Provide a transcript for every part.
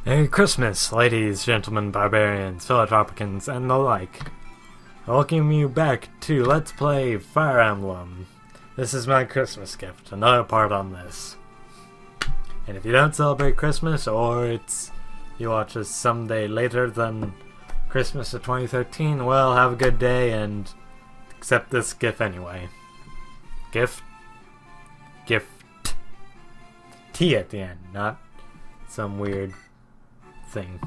Merry Christmas, ladies, gentlemen, barbarians, philotropicans, and the like. I welcome you back to Let's Play Fire Emblem. This is my Christmas gift, another part on this. And if you don't celebrate Christmas, or you watch this someday later than Christmas of 2013, well, have a good day and accept this gift anyway. Gift? T at the end, not some weird thing.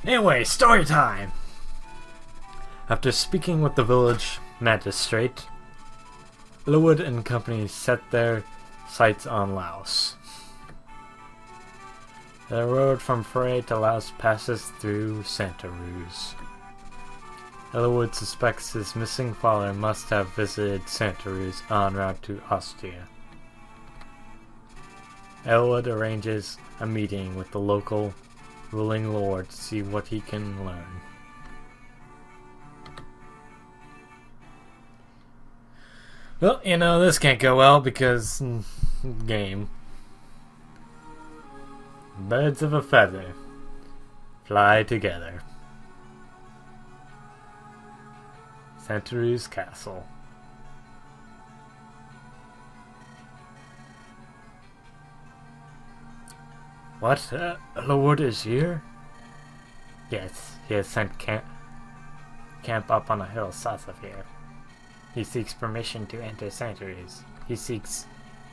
Anyway, story time! After speaking with the village magistrate, Lowood and company set their sights on Laos. The road from Frey to Laos passes through Santa Ruz. Elwood suspects his missing father must have visited Santa Ruz en route to Ostia. Elwood arranges a meeting with the local ruling lord to see what he can learn. Well, you know, this can't go well because... game. Birds of a feather fly together. Santa Ruz Castle. What? Lowood is here? Yes, he has sent camp up on a hill south of here. He seeks permission to enter Santa Ruz. He seeks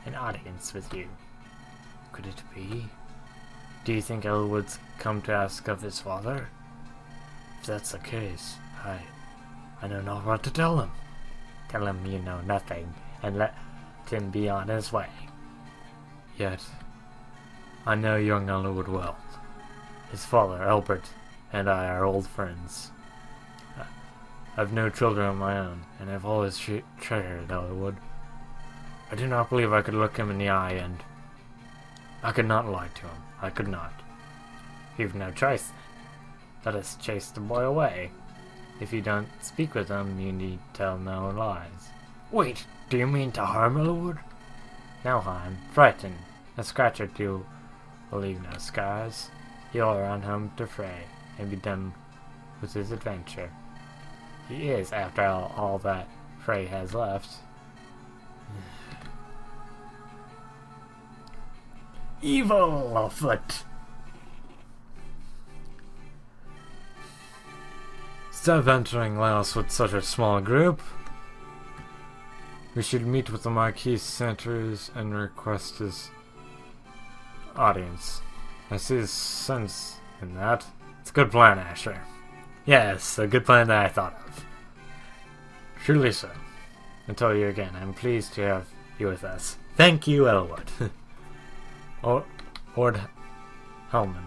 an audience with you. Could it be? Do you think Elwood's come to ask of his father? If that's the case, I know not what to tell him. Tell him you know nothing, and let him be on his way. Yet, I know young Elwood well. His father, Albert, and I are old friends. I've no children of my own, and I've always treasured Elwood. I do not believe I could look him in the eye, and I could not lie to him. I could not. You've no choice, then. Let us chase the boy away. If you don't speak with him, you need tell no lies. Wait, do you mean to harm Elwood? No harm. Frightened. A scratch or two will leave no scars. He'll run home to Frey, and be done with his adventure. He is, after all that Frey has left. Evil afoot! Instead of entering Laos with such a small group, we should meet with the Marquis Santa Ruz and request his audience. I see his sense in that. It's a good plan, Asher. Yes, a good plan that I thought of. Truly so. Until you again, I'm pleased to have you with us. Thank you, Elwood. Lord Hellman.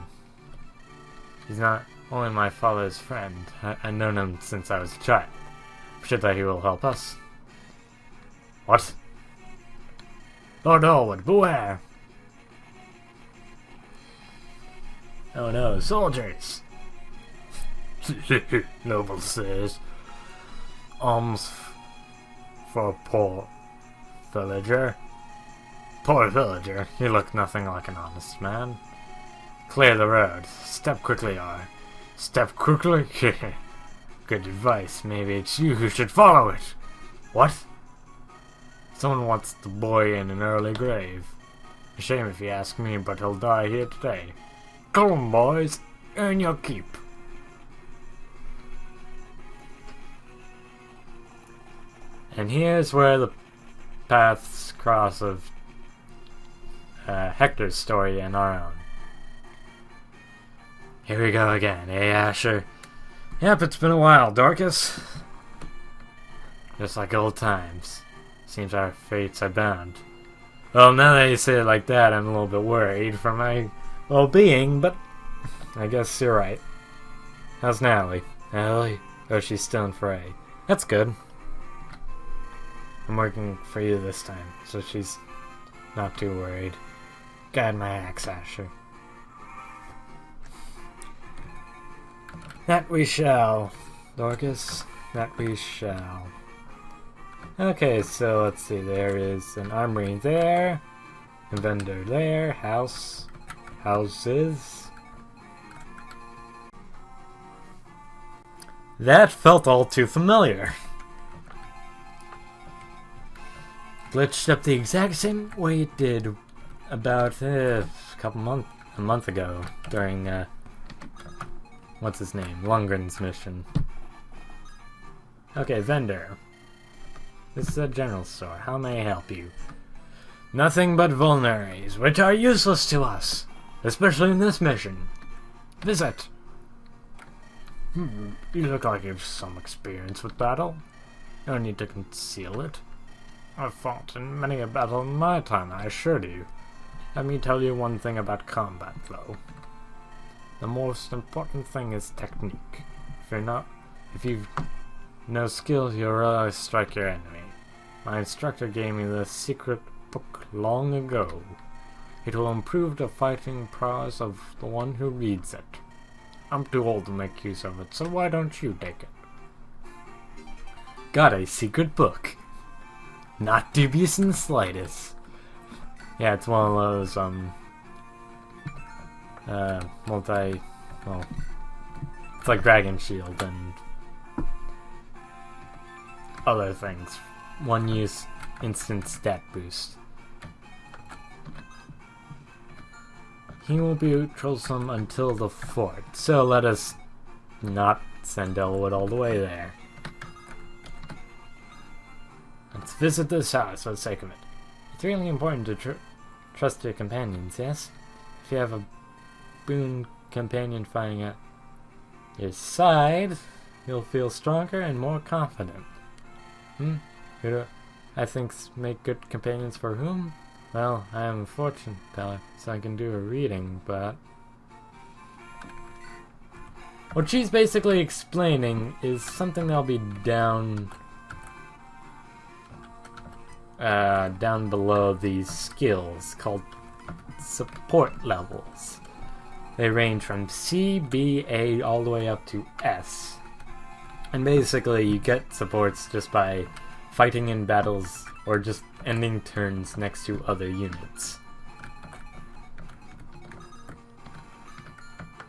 He's not only my father's friend. I've known him since I was a child. I'm sure that he will help us. What? Lord Elwood, beware! Oh no, soldiers! Noble sirs. Alms for a poor villager. Poor villager, you look nothing like an honest man. Clear the road. Step quickly, R. Step quickly? Good advice. Maybe it's you who should follow it. What? Someone wants the boy in an early grave. A shame if you ask me, but he'll die here today. Come, boys. Earn your keep. And here's where the paths cross of Hector's story and our own. Here we go again, eh, Asher? Yep, it's been a while, Dorcas. Just like old times. Seems our fates are bound. Well, now that you say it like that, I'm a little bit worried for my well-being, but I guess you're right. How's Natalie? Natalie? Oh, she's still in Frey. That's good. I'm working for you this time, so she's not too worried. Guide my axe, Asher. That we shall, Dorcas. That we shall. Okay, so let's see. There is an armory there, a vendor there, houses, That felt all too familiar. Glitched up the exact same way it did about a month ago during what's his name, Lundgren's mission. Okay, vendor. This is a general store. How may I help you? Nothing but vulneraries, which are useless to us, especially in this mission. Visit. You look like you've some experience with battle. No need to conceal it. I've fought in many a battle in my time, I assure you. Let me tell you one thing about combat, though. The most important thing is technique. If you've no skill, you'll really strike your enemy. My instructor gave me the secret book long ago. It will improve the fighting prowess of the one who reads it. I'm too old to make use of it, so why don't you take it? Got a secret book. Not dubious in the slightest. Yeah, it's one of those, it's like Dragon Shield and other things. One use instant stat boost. He will be troublesome until the fort, so let us not send Elwood all the way there. Let's visit this house for the sake of it. It's really important to trust your companions, yes? If you have a boon companion fighting at your side, you'll feel stronger and more confident. Who do I think make good companions for whom? Well, I am a fortune teller, so I can do a reading, but... what she's basically explaining is something that'll be down below these skills, called support levels. They range from C, B, A, all the way up to S. And basically you get supports just by fighting in battles or just ending turns next to other units.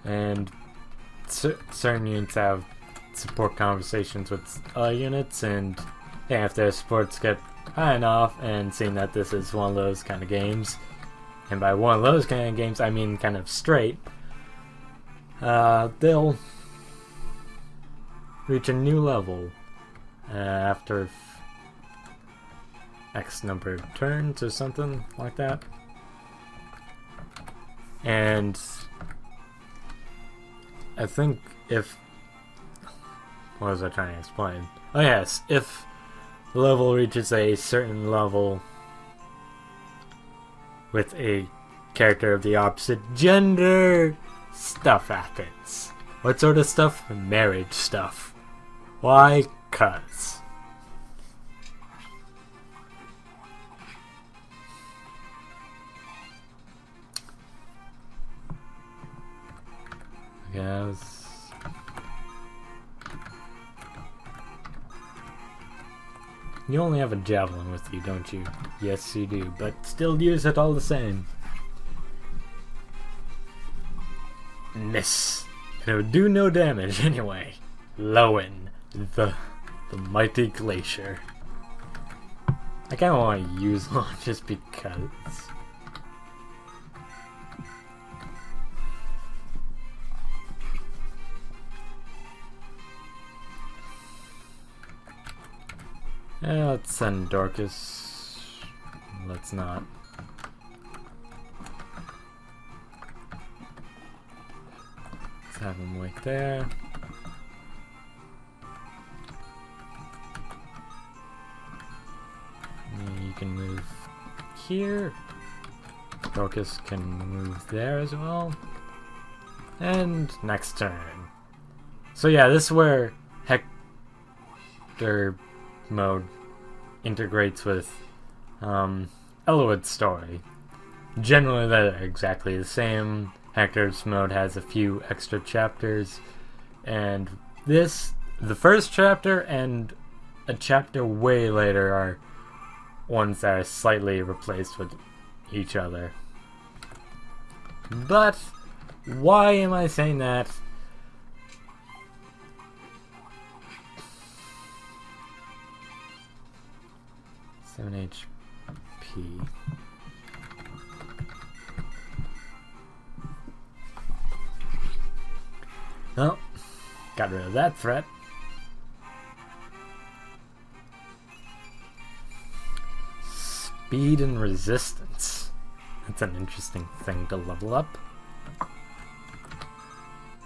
And certain units have support conversations with other units, and yeah, if their supports get high enough, and seeing that this is one of those kind of games, and by one of those kind of games I mean kind of straight, they'll reach a new level after X number of turns or something like that. And I think if... what was I trying to explain? Oh yes, if the level reaches a certain level with a character of the opposite gender, stuff happens. What sort of stuff? Marriage stuff. Why? 'Cause. Yes. You only have a javelin with you, don't you? Yes, you do, but still use it all the same. Miss. It would do no damage anyway. Lowen, the mighty glacier. I kinda want to use one just because. Let's send Dorcas. Let's not. Let's have him wait there. You can move here. Dorcas can move there as well. And next turn. So yeah, this is where Hector mode integrates with Elwood's story. Generally they're exactly the same. Hector's mode has a few extra chapters, and the first chapter and a chapter way later are ones that are slightly replaced with each other. But why am I saying that? 7 HP. Well, got rid of that threat. Speed and resistance. That's an interesting thing to level up.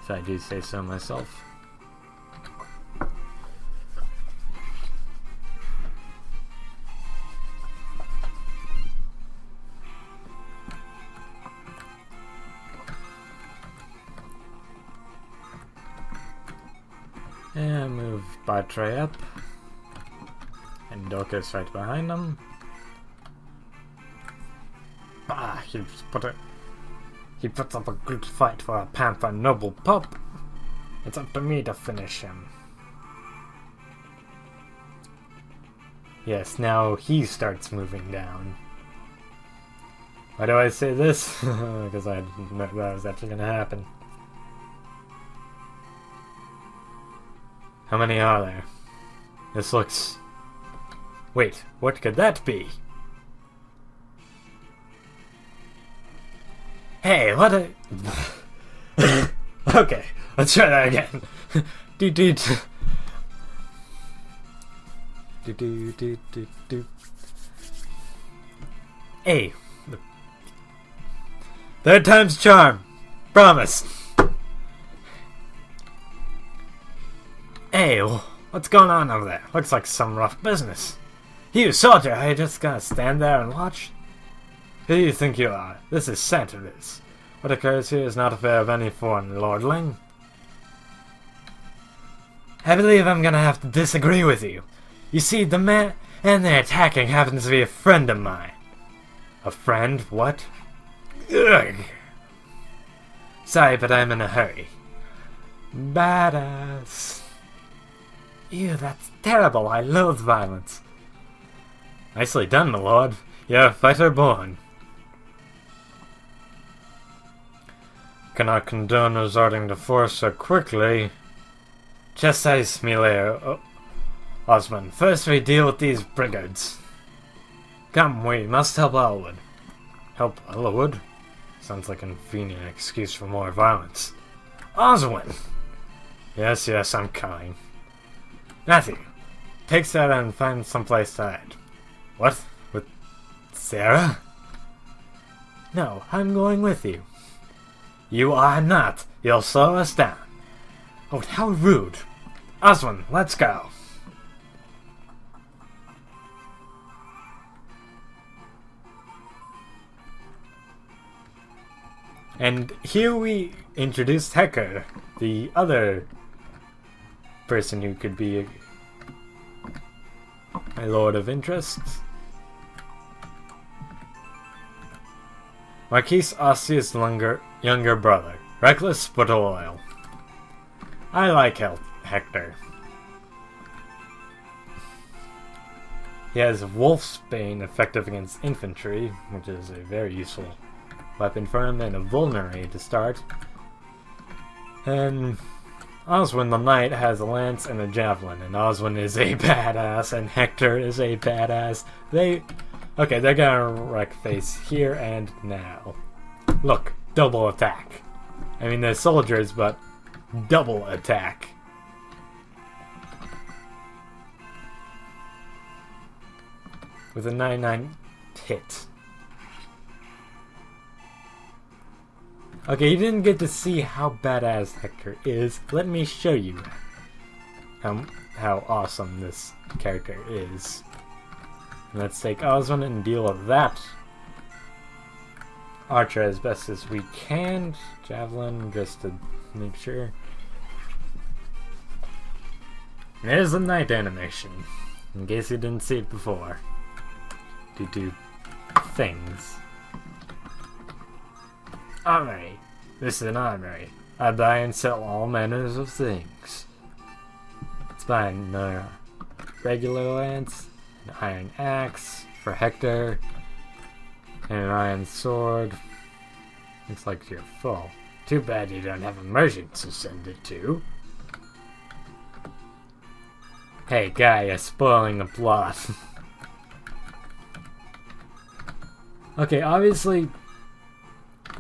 If I do say so myself. And move Bartray up. And Dorcas right behind him. Ah, he puts up a good fight for a panther noble pup. It's up to me to finish him. Yes, now he starts moving down. Why do I say this? Because I didn't know that was actually going to happen. How many are there? This looks... Wait, what could that be? Hey, what a... Okay, let's try that again. Hey. Third time's charm. Promise. Hey, what's going on over there? Looks like some rough business. You, soldier, are you just gonna stand there and watch? Who do you think you are? This is Santaris. What occurs here is not affair of any foreign lordling. I believe I'm gonna have to disagree with you. You see, the man and they're attacking happens to be a friend of mine. A friend? What? Ugh. Sorry, but I'm in a hurry. Badass. Ew, that's terrible. I loathe violence. Nicely done, my lord. You're a fighter born. Cannot condone resorting to force so quickly. Chastise me later, Osmond. First we deal with these brigands. Come, we must help Elwood. Help Elwood? Sounds like a convenient excuse for more violence. Oswin! Yes, I'm coming. Matthew, take Sarah and find someplace to hide. What? With Sarah? No, I'm going with you. You are not. You'll slow us down. Oh, how rude. Oswin, let's go. And here we introduced Hecker, the other person who could be a lord of interest. Marquise Ossia's younger brother. Reckless but loyal. I like Hector. He has Wolfsbane effective against infantry, which is a very useful weapon for him, and a vulnerary to start. And Oswin the Knight has a lance and a javelin, and Oswin is a badass, and Hector is a badass. Okay, they're gonna wreck face here and now. Look, double attack. I mean, they're soldiers, but double attack. With a 99 hit. Okay, you didn't get to see how badass Hector is. Let me show you how awesome this character is. Let's take Oswin and deal with that archer as best as we can. Javelin, just to make sure. There's the knight animation, in case you didn't see it before. To do things. Armory. This is an armory. I buy and sell all manners of things. Let's buy a regular lance, an iron axe for Hector, and an iron sword. Looks like you're full. Too bad you don't have immersion to send it to. Hey guy, you're spoiling the plot. Okay, obviously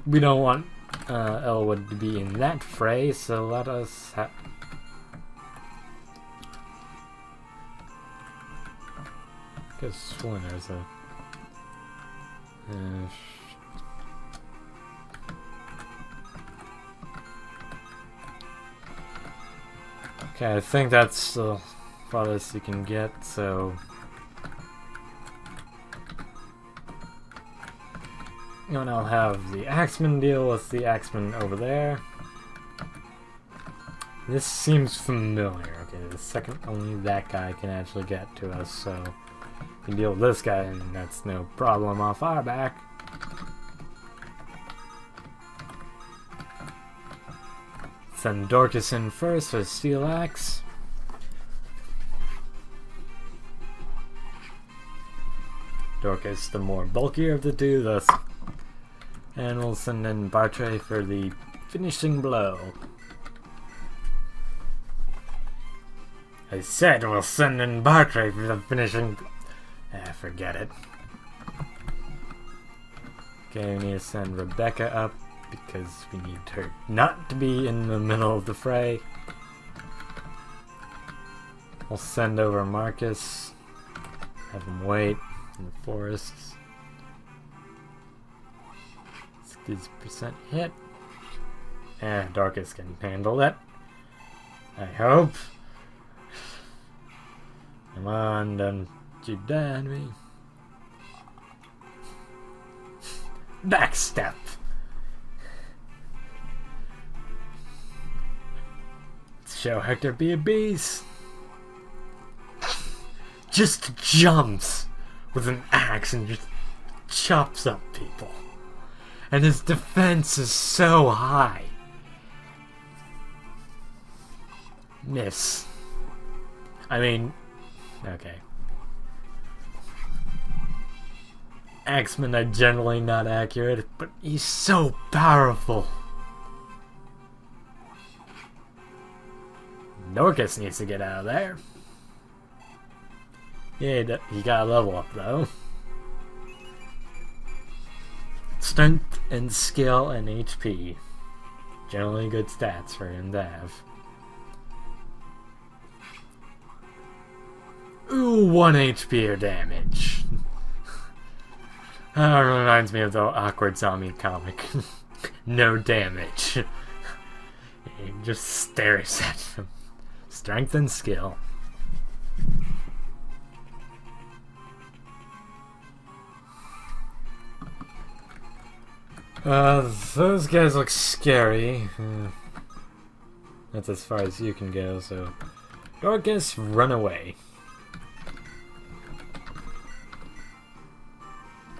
we don't want Elwood to be in that fray, so let us Guess sworn there's a okay, I think that's the farthest you can get, so and I'll have the Axeman deal with the Axeman over there. This seems familiar. Okay, the second only that guy can actually get to us, so we can deal with this guy, and that's no problem off our back. Send Dorcas in first with Steel Axe. Dorcas, the more bulkier of the two, thus. And we'll send in Bartray for the finishing blow. I said we'll send in Bartray for the finishing... forget it. Okay, we need to send Rebecca up because we need her not to be in the middle of the fray. We'll send over Marcus. Have him wait in the forests. 60% hit. Dorcas can handle it. I hope. Come on, don't you dare me. Backstep. Let's show Hector be a beast. Just jumps with an axe and just chops up people. And his defense is so high. Miss. I mean, okay. Axemen are generally not accurate, but he's so powerful. Dorcas needs to get out of there. Yeah, he got a level up though. Strength and skill and HP. Generally good stats for him to have. Ooh, 1 HP or damage. That reminds me of the awkward zombie comic. No damage. He just stares at him. Strength and skill. Those guys look scary. That's as far as you can go, so... Dorcas, run away.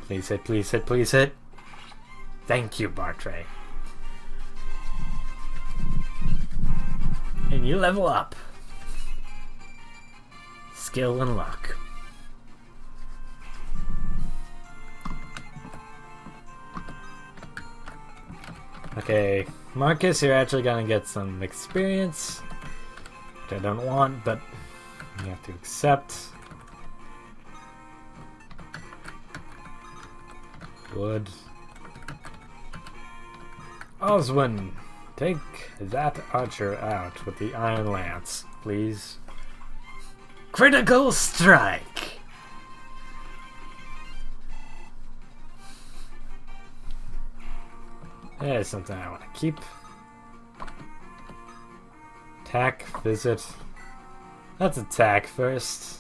Please hit, please hit, please hit. Thank you, Bartray. And you level up. Skill and luck. Okay, Marcus, you're actually gonna get some experience, which I don't want, but you have to accept. Wood. Oswin, take that archer out with the iron lance, please. Critical strike! There's something I want to keep. Attack, visit. Let's attack first.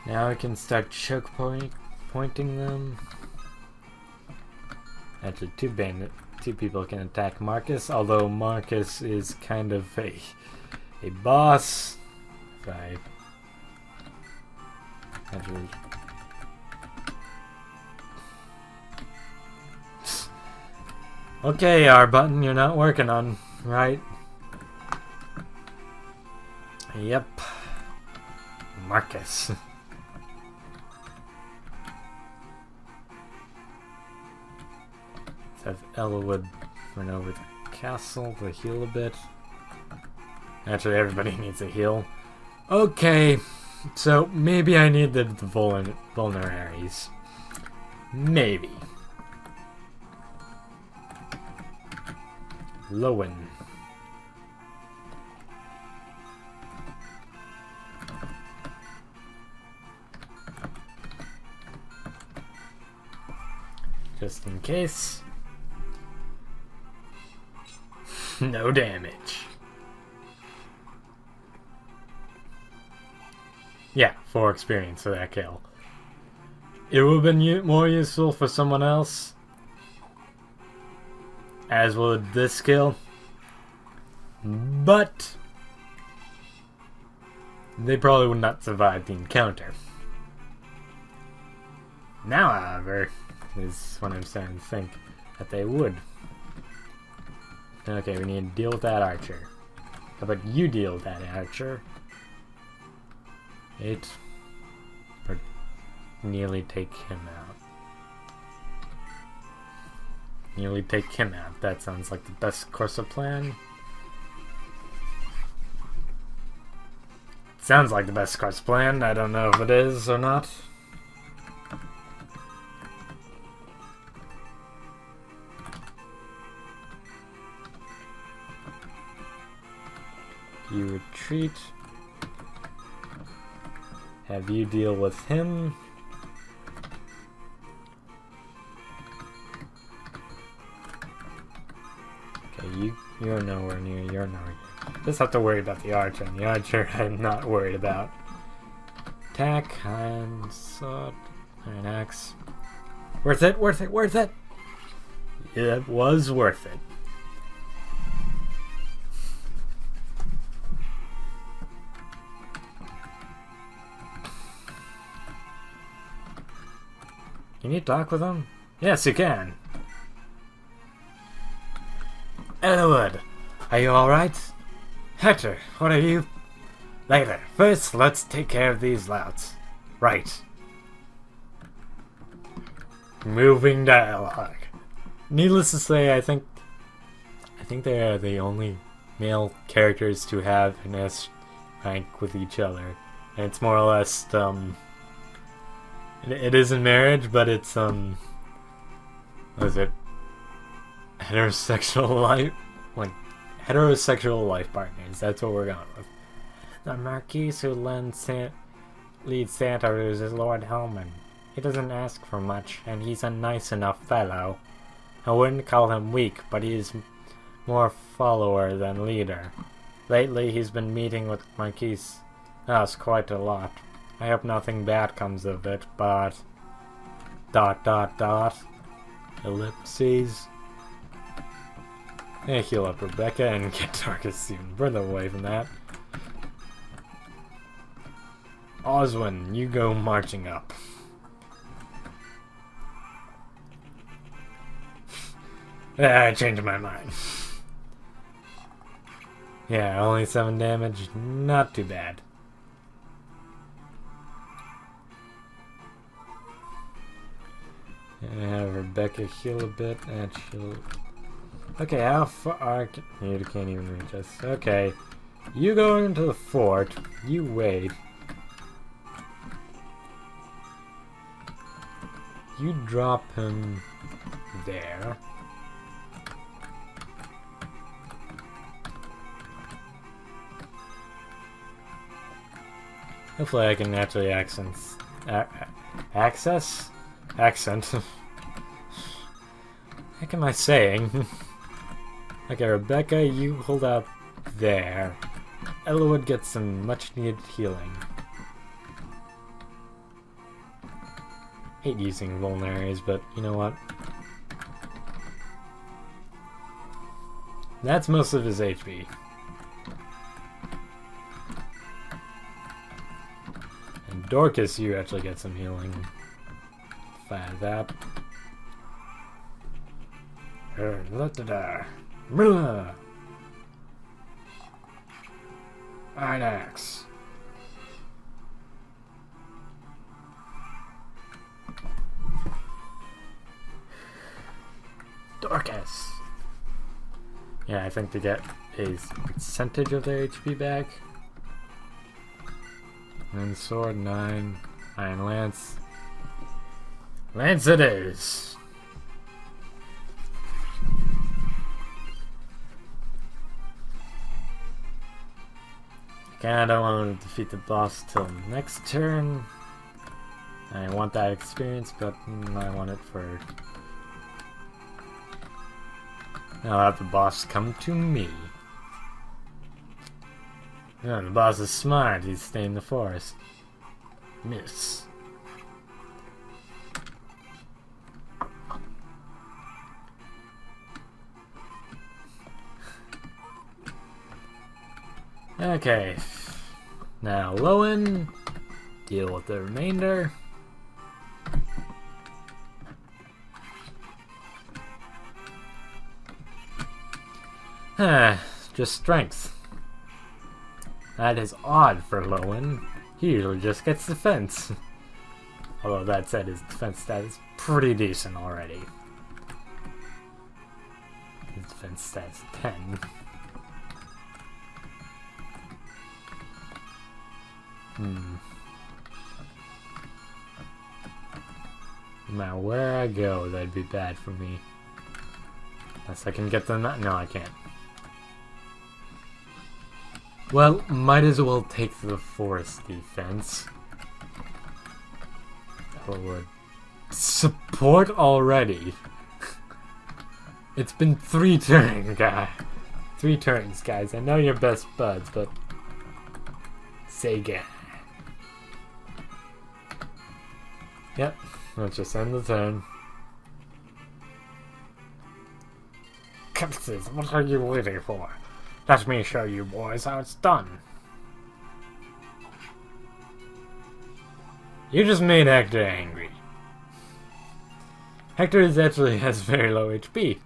Now I can start choke pointing them. Actually, two people can attack Marcus, although Marcus is kind of a boss. Right. Actually. Okay, R button, you're not working on, right? Yep. Marcus. Let's have Elwood run over to castle to heal a bit. Actually, everybody needs a heal. Okay, so maybe I need the vulneraries. Maybe. Lowen. Just in case. No damage. Yeah, 4 experience for that kill. It would have been more useful for someone else, as would this skill, but they probably would not survive the encounter. Now, however, is when I'm starting to think that they would. Okay, we need to deal with that archer. How about you deal with that archer? 8. Or nearly take him out. Nearly take him out. That sounds like the best course of plan. Sounds like the best course of plan. I don't know if it is or not. You retreat. Have you deal with him. Okay, you're nowhere near. You're nowhere near. Just have to worry about the archer. And the archer, I'm not worried about. Attack, hand, sword, iron axe. Worth it, worth it, worth it! It was worth it. Can you talk with him? Yes, you can. Elwood, are you alright? Hector, what are you? Later. First, let's take care of these louts. Right. Moving dialogue. Needless to say, I think they are the only male characters to have an S rank with each other. And it's more or less, it isn't marriage, but it's, what is it? Heterosexual life? Like, heterosexual life partners. That's what we're going with. The Marquis who leads Santa is Lord Hellman. He doesn't ask for much, and he's a nice enough fellow. I wouldn't call him weak, but he's more follower than leader. Lately, he's been meeting with Marquis us quite a lot. I hope nothing bad comes of it, but... ... Ellipses. Hey, heal up Rebecca and get Darkest even further away from that. Oswin, you go marching up. I changed my mind. Yeah, only 7 damage, not too bad. And have Rebecca heal a bit, and she'll... Okay, how far you can't even reach us. Okay, you go into the fort, you wait. You drop him there. Hopefully I can actually accent. Heck am I saying? Okay, Rebecca, you hold out there. Elwood gets some much needed healing. Hate using vulneraries, but you know what? That's most of his HP. And Dorcas, you actually get some healing. Fire that. Iron axe. Dorcas. Yeah, I think to get a percentage of their HP back. And sword 9, iron lance. Lance it is. Kinda don't want to defeat the boss till next turn. I want that experience, but I want it for... I'll have the boss come to me. Yeah, the boss is smart. He's staying in the forest. Miss. Okay. Now, Lowen. Deal with the remainder. Just strength. That is odd for Lowen. He usually just gets defense. Although that said, his defense stat is pretty decent already. His defense stat is 10. No matter where I go, that'd be bad for me. Unless I can get them. No, I can't. Well, might as well take the forest defense. Oh lord. Support already. It's been 3 turns, guys. 3 turns, guys. I know you're best buds, but Sega. Yep. Let's just end the turn. Captain, what are you waiting for? Let me show you boys how it's done. You just made Hector angry. Hector actually has very low HP.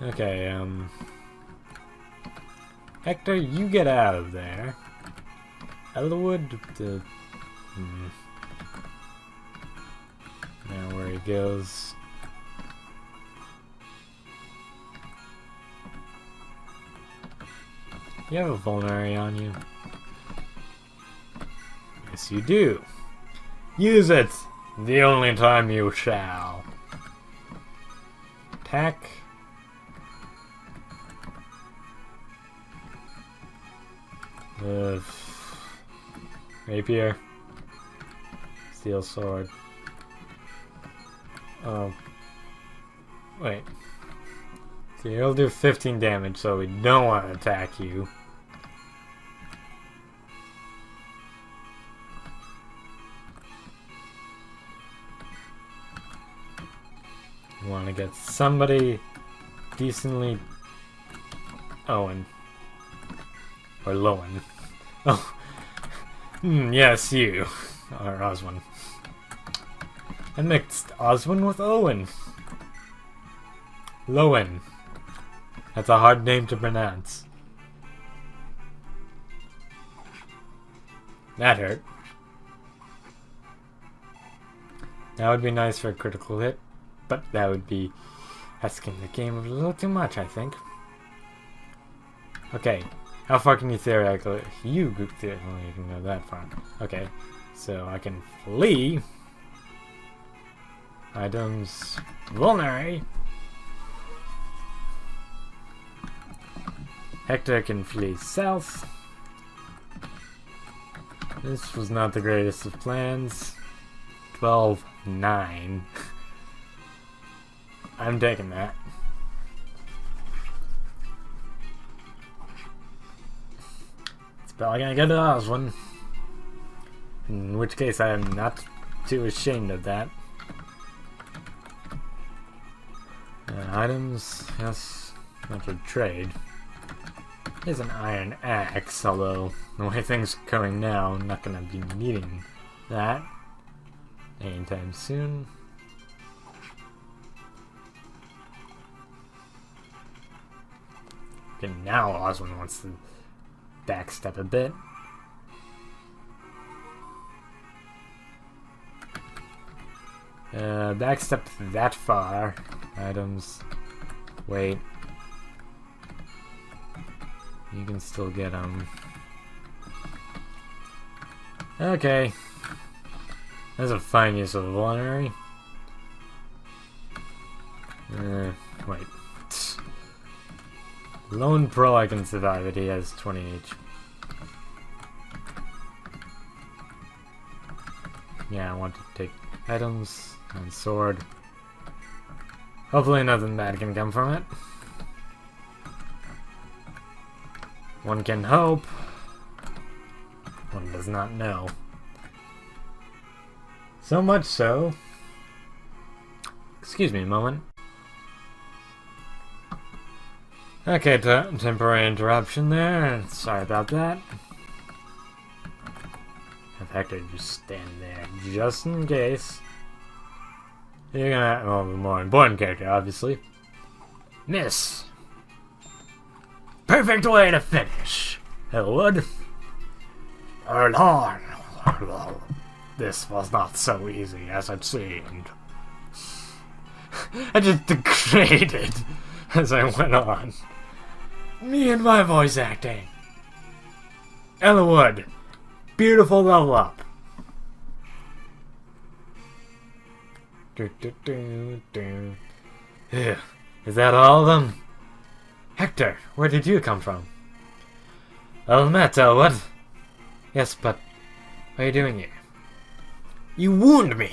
Okay, Hector, you get out of there. Elwood, now where he goes. You have a vulnerary on you. Yes, you do. Use it! The only time you shall. Attack. Rapier. Steel sword. Oh. Wait. So he'll do 15 damage, so we don't want to attack you. We want to get somebody decently... Owen. Or Lowen. Oh. Yes, you. Or Oswin. I mixed Oswin with Owen. Lowen. That's a hard name to pronounce. That hurt. That would be nice for a critical hit, but that would be asking the game a little too much, I think. Okay, how far can you theoretically... You can go that far. Okay, so I can flee. Items... Vulnerary. Hector can flee south. This was not the greatest of plans. 12-9. I'm taking that. It's probably gonna get to Oswin. In which case I am not too ashamed of that. Items, yes, not for trade. There's an iron axe, although the way things are going now, I'm not gonna be needing that anytime soon. Okay, now Oswin wants to backstep a bit. Backstep that far. Items. Wait. You can still get them. Okay. That's a fine use of the vulnerary. Wait. Lone Pro I can survive it, he has 20 each. Yeah, I want to take items and sword. Hopefully nothing bad can come from it. One can hope. One does not know. So much so. Excuse me a moment. Okay, temporary interruption there. Sorry about that. Have Hector just stand there, just in case. You're gonna, well, the more important character, obviously. Miss. Perfect way to finish. Elwood. This was not so easy as it seemed. I just degraded as I went on. Me and my voice acting. Elwood. Beautiful level up. Is that all of them? Hector, where did you come from? Well met, Elwood. Yes, but what are you doing here? You wound me!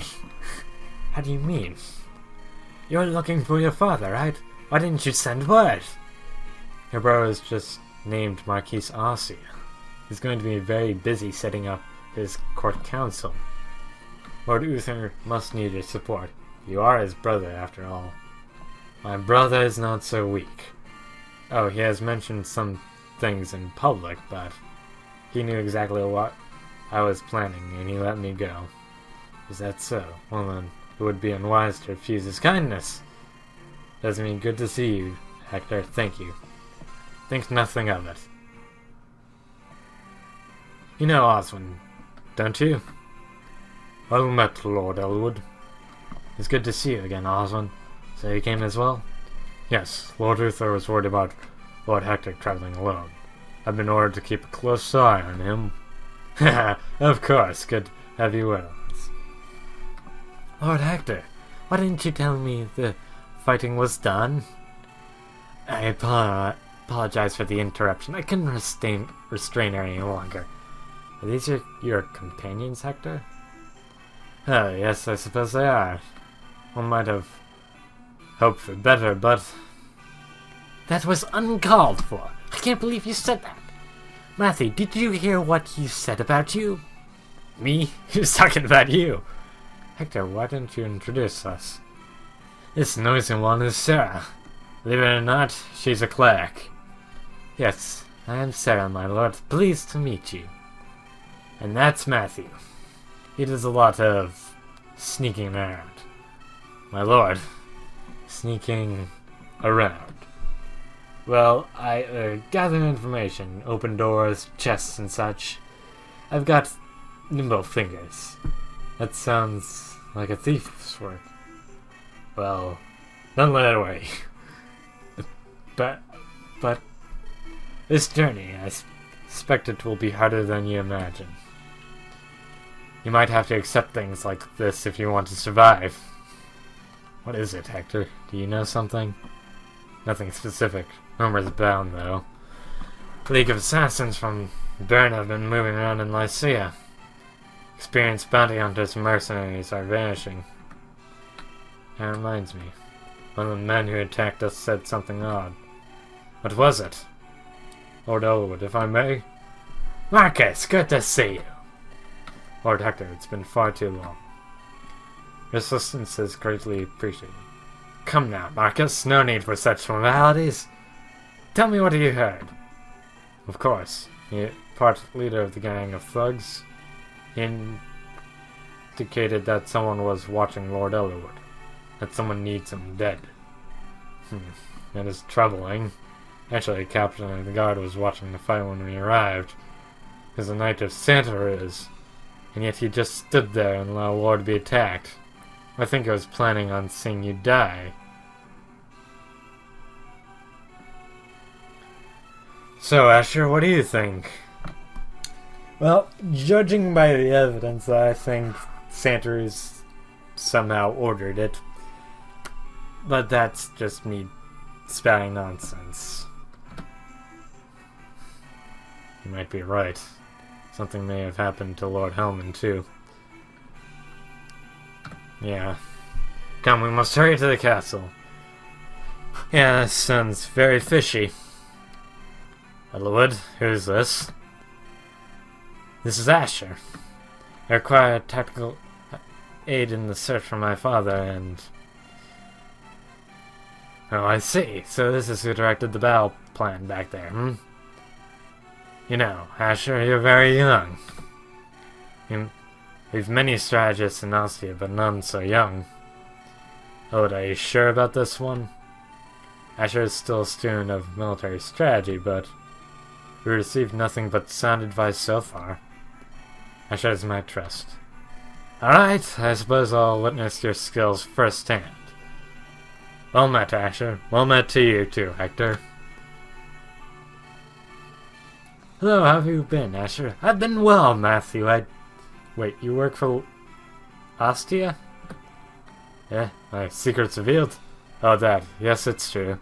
How do you mean? You're looking for your father, right? Why didn't you send word? Your bro is just named Marquis Ossia. He's going to be very busy setting up his court council. Lord Uther must need your support. You are his brother, after all. My brother is not so weak. Oh, he has mentioned some things in public, but he knew exactly what I was planning, and he let me go. Is that so? Well then, it would be unwise to refuse his kindness. Does mean good to see you, Hector. Thank you. Think nothing of it. You know Oswin, don't you? Well met, Lord Elwood. It's good to see you again, Oswin. So you came as well? Yes, Lord Uther was worried about Lord Hector traveling alone. I've been ordered to keep a close eye on him. Of course, good to have you with us. Lord Hector, why didn't you tell me the fighting was done? I apologize for the interruption. I couldn't restrain her any longer. Are these your companions, Hector? Oh, yes, I suppose they are. One might have hoped for better, but... That was uncalled for. I can't believe you said that. Matthew, did you hear what he said about you? Me? He was talking about you. Hector, why didn't you introduce us? This noisy one is Sarah. Believe it or not, she's a cleric. Yes, I am Sarah, my lord. Pleased to meet you. And that's Matthew. He does a lot of sneaking around. My lord, sneaking around. Well, I gather information, open doors, chests and such. I've got nimble fingers. That sounds like a thief's work. Well, don't let it worry. But this journey, I suspect it will be harder than you imagine. You might have to accept things like this if you want to survive. What is it, Hector? Do you know something? Nothing specific. Rumors abound, though. League of Assassins from Bern have been moving around in Lycia. Experienced bounty hunters and mercenaries are vanishing. That reminds me. One of the men who attacked us said something odd. What was it? Lord Elwood, if I may? Marcus, good to see you. Lord Hector, it's been far too long. Your assistance is greatly appreciated. Come now, Marcus, no need for such formalities. Tell me what you heard. Of course, the part leader of the gang of thugs indicated that someone was watching Lord Elwood. That someone needs him dead. That is troubling. Actually, the captain of the guard was watching the fight when we arrived. He's a knight of Santa is. And yet he just stood there and allowed Lord to be attacked. I think I was planning on seeing you die. So, Asher, what do you think? Well, judging by the evidence, I think Santa's somehow ordered it. But that's just me spouting nonsense. You might be right. Something may have happened to Lord Hellman, too. Yeah. Come, we must hurry to the castle. Yeah, this sounds very fishy. Elwood, who's this? This is Asher. I require tactical aid in the search for my father, and... Oh, I see. So this is who directed the battle plan back there, hmm? You know, Asher, you're very young. We've many strategists in Ostia, but none so young. Oh, are you sure about this one? Asher is still a student of military strategy, but we received nothing but sound advice so far. Asher is my trust. Alright, I suppose I'll witness your skills firsthand. Well met, Asher. Well met to you too, Hector. Hello, how have you been, Asher? I've been well, Matthew. Wait, you work for Ostia? Yeah, my secret's revealed? Oh, that. Yes, it's true.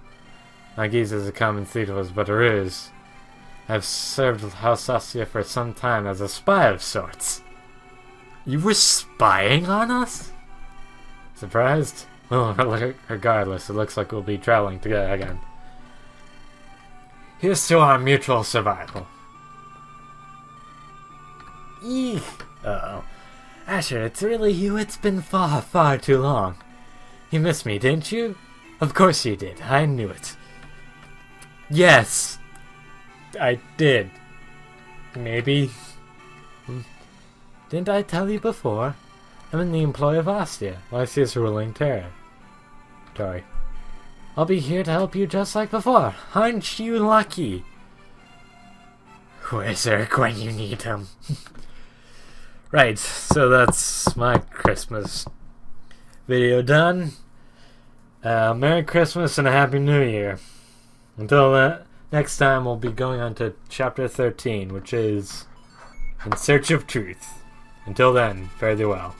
Nagise is a common thieves, but there is. I've served House Ostia for some time as a spy of sorts. You were spying on us? Surprised? Well, regardless, it looks like we'll be traveling together again. Here's to our mutual survival. Eek! Uh-oh. Asher, it's really you. It's been far, far too long. You missed me, didn't you? Of course you did. I knew it. Yes! I did. Maybe. Didn't I tell you before? I'm in the employ of Ostia, Lycia's ruling territory. I'll be here to help you just like before. Aren't you lucky? Where's Eric when you need him? Right, so that's my Christmas video done. Merry Christmas and a Happy New Year. Until next time, we'll be going on to Chapter 13, which is In Search of Truth. Until then, fare thee well.